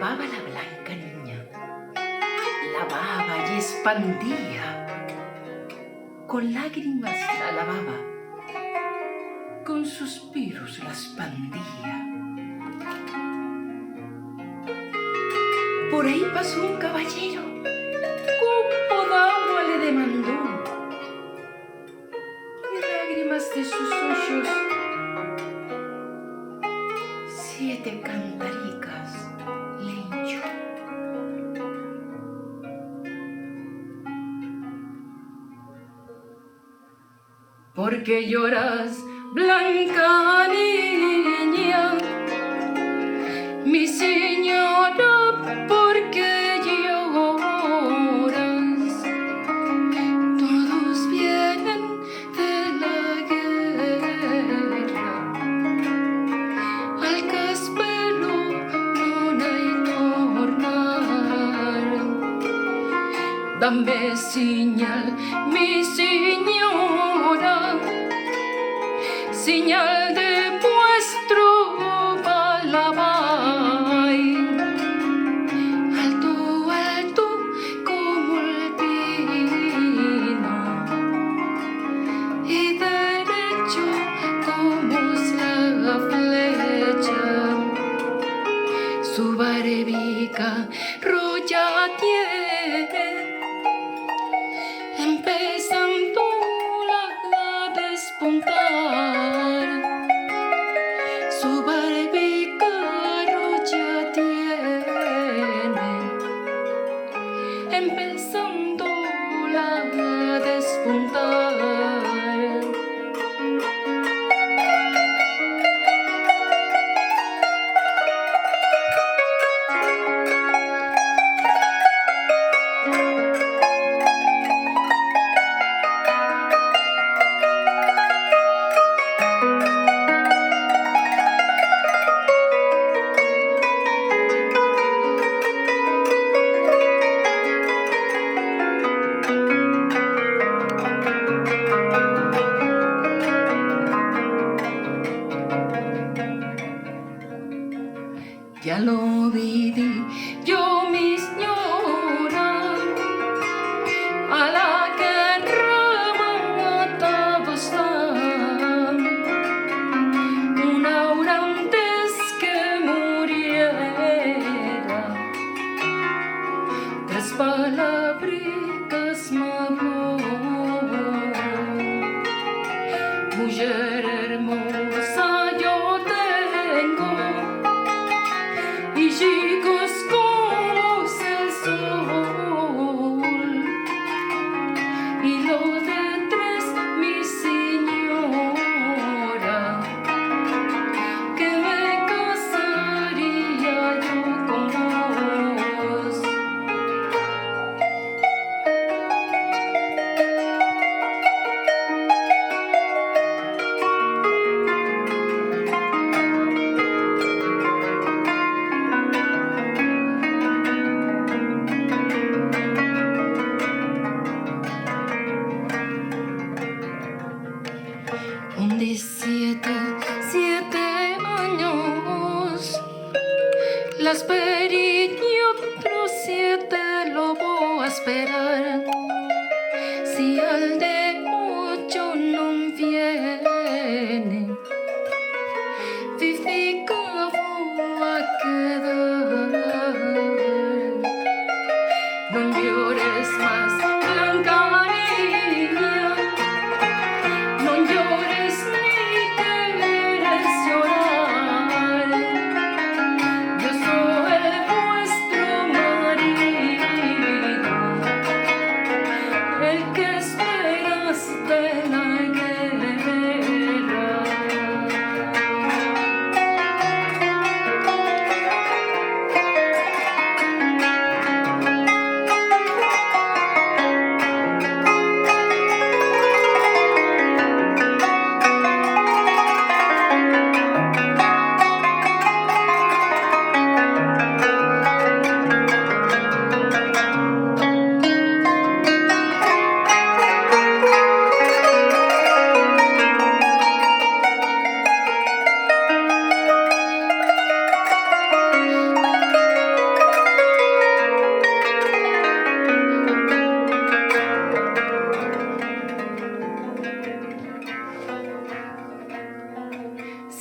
Lavava la blanca niña, lavaba y expandía, con lágrimas la lavaba, con suspiros la expandía. Por ahí pasó un caballero, copo d'agua le demandó, y lágrimas de sus ojos 7 cantaricas le hinchó. ¿Por qué lloras, blanca niña? Mi señora, ¿por qué lloras? Todos vienen de la guerra, al caspero non hay tornar. Dame señal, mi señora, señal de vuestro balabay, alto, alto como el pino y derecho como la flecha. Su barbica roya tiene, empezando a despuntar. Su barbica roya tiene, empezando a despuntar. Ya lo viví yo, mi señora, a la guerra mataba están, una hora antes que muriera, 3 palabricas me habló. Mujer hermosa yo tengo, y chicos como el sol, y lo de 3, mi señora, que me casaría yo con vos. Un 17 años, las esperé y otros 7 lo voy a esperar. Si al de 8 no viene, vivica voy a quedar. No llores más, blanca niña, no llores ni quieres llorar. Yo soy vuestro marido,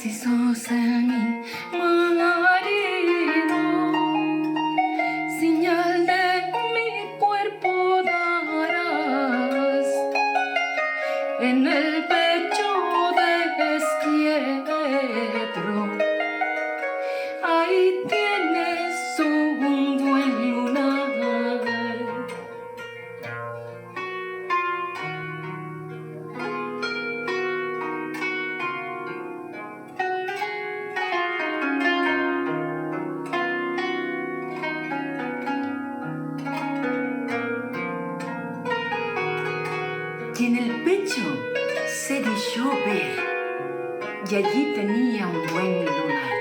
si sos en mi marido, señal de mi cuerpo darás en el pecho despierro. Ahí tienes un buen lunar. Y en el pecho se dejó ver, y allí tenía un buen lunar.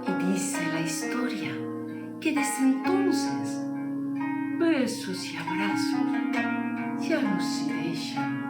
Y dice la historia que desde entonces besos y abrazos ya no se dejan.